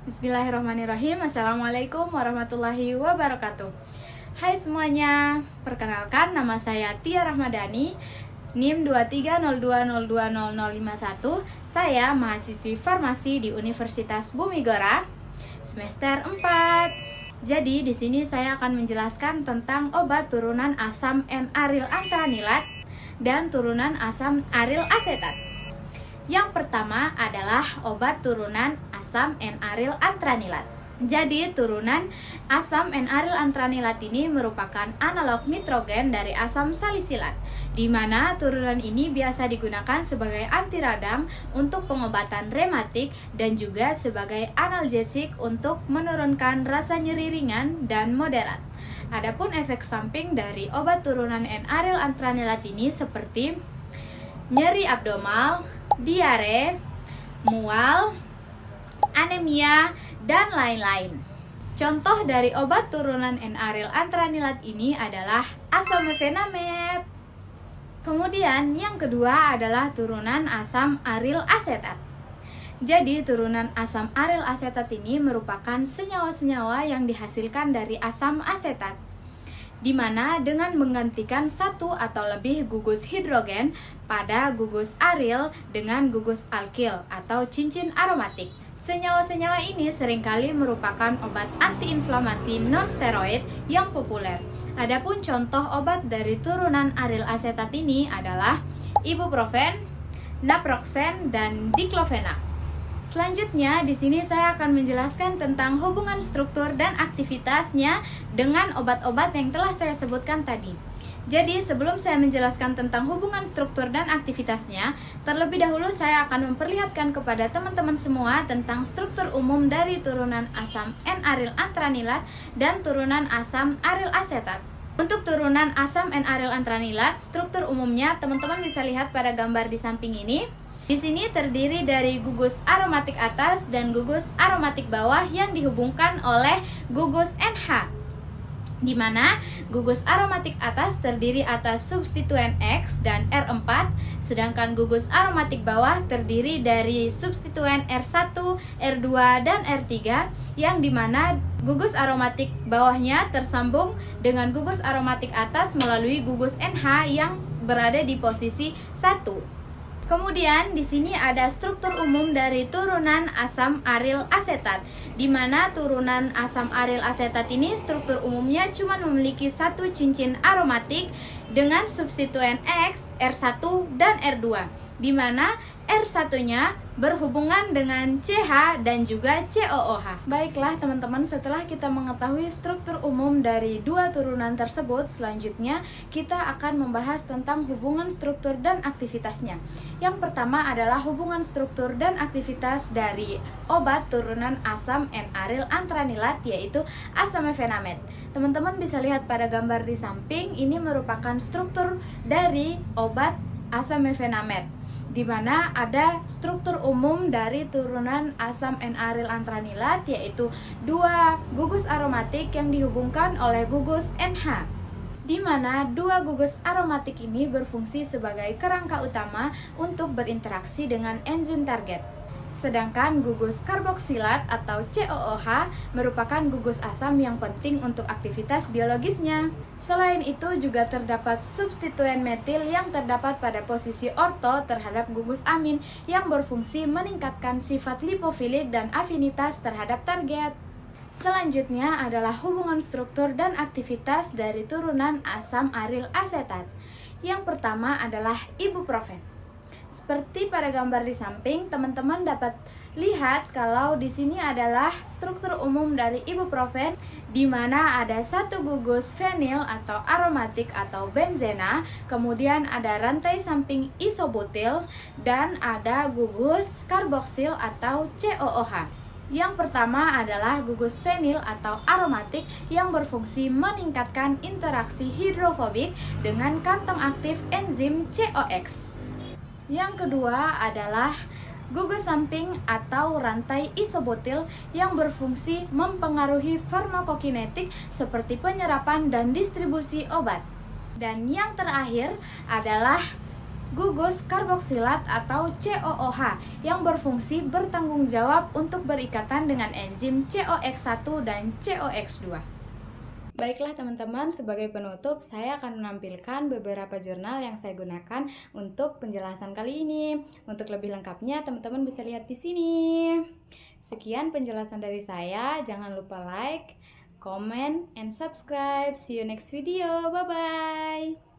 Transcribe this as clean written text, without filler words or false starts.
Bismillahirrahmanirrahim. Assalamualaikum warahmatullahi wabarakatuh. Hai semuanya, perkenalkan nama saya Tia Rahmadani, NIM 2302020051. Saya mahasiswi farmasi di Universitas Bumigora, semester 4. Jadi di sini saya akan menjelaskan tentang obat turunan asam N-aryl antranilat dan turunan asam aryl asetat. Yang pertama adalah obat turunan asam N-aryl antranilat. Jadi turunan asam N-aryl antranilat ini merupakan analog nitrogen dari asam salisilat, di mana turunan ini biasa digunakan sebagai anti radang untuk pengobatan rematik dan juga sebagai analgesik untuk menurunkan rasa nyeri ringan dan moderat. Adapun efek samping dari obat turunan N-aryl antranilat ini seperti nyeri abdomal, diare, mual, anemia, dan lain-lain. Contoh dari obat turunan N-aryl antranilat ini adalah asamefenamet. Kemudian yang kedua adalah turunan asam aryl asetat. Jadi turunan asam aryl asetat ini merupakan senyawa-senyawa yang dihasilkan dari asam asetat, di mana dengan menggantikan satu atau lebih gugus hidrogen pada gugus aryl dengan gugus alkil atau cincin aromatik. Senyawa-senyawa ini seringkali merupakan obat antiinflamasi non-steroid yang populer. Adapun contoh obat dari turunan aryl asetat ini adalah ibuprofen, naproxen, dan diklofenak. Selanjutnya, di sini saya akan menjelaskan tentang hubungan struktur dan aktivitasnya dengan obat-obat yang telah saya sebutkan tadi. Jadi, sebelum saya menjelaskan tentang hubungan struktur dan aktivitasnya, terlebih dahulu saya akan memperlihatkan kepada teman-teman semua tentang struktur umum dari turunan asam N-aryl antranilat dan turunan asam aryl asetat. Untuk turunan asam N-aryl antranilat, struktur umumnya teman-teman bisa lihat pada gambar di samping ini. Di sini terdiri dari gugus aromatik atas dan gugus aromatik bawah yang dihubungkan oleh gugus NH, di mana gugus aromatik atas terdiri atas substituen X dan R4, sedangkan gugus aromatik bawah terdiri dari substituen R1, R2, dan R3, yang dimana gugus aromatik bawahnya tersambung dengan gugus aromatik atas melalui gugus NH yang berada di posisi 1. Kemudian di sini ada struktur umum dari turunan asam aryl asetat, di mana turunan asam aryl asetat ini struktur umumnya cuma memiliki satu cincin aromatik dengan substituen X, R1, dan R2, di mana R1-nya berhubungan dengan CH dan juga COOH. Baiklah teman-teman, setelah kita mengetahui struktur umum dari dua turunan tersebut, selanjutnya kita akan membahas tentang hubungan struktur dan aktivitasnya. Yang pertama adalah hubungan struktur dan aktivitas dari obat turunan asam N-aryl antranilat, yaitu asamefenamet. Teman-teman bisa lihat pada gambar di samping, ini merupakan struktur dari obat asamefenamet, di mana ada struktur umum dari turunan asam N-aryl antranilat, yaitu dua gugus aromatik yang dihubungkan oleh gugus NH, di mana dua gugus aromatik ini berfungsi sebagai kerangka utama untuk berinteraksi dengan enzim target. Sedangkan gugus karboksilat atau COOH merupakan gugus asam yang penting untuk aktivitas biologisnya. Selain itu juga terdapat substituen metil yang terdapat pada posisi orto terhadap gugus amin yang berfungsi meningkatkan sifat lipofilik dan afinitas terhadap target. Selanjutnya adalah hubungan struktur dan aktivitas dari turunan asam aryl asetat. Yang pertama adalah ibuprofen. Seperti pada gambar di samping, teman-teman dapat lihat kalau di sini adalah struktur umum dari ibuprofen, di mana ada satu gugus fenil atau aromatik atau benzena, kemudian ada rantai samping isobutil, dan ada gugus karboksil atau COOH. Yang pertama adalah gugus fenil atau aromatik yang berfungsi meningkatkan interaksi hidrofobik dengan kantong aktif enzim COX. Yang kedua adalah gugus samping atau rantai isobutil yang berfungsi mempengaruhi farmakokinetik seperti penyerapan dan distribusi obat. Dan yang terakhir adalah gugus karboksilat atau COOH yang berfungsi bertanggung jawab untuk berikatan dengan enzim COX1 dan COX2. Baiklah teman-teman, sebagai penutup saya akan menampilkan beberapa jurnal yang saya gunakan untuk penjelasan kali ini. Untuk lebih lengkapnya teman-teman bisa lihat di sini. Sekian penjelasan dari saya, jangan lupa like, comment, and subscribe. See you next video. Bye bye.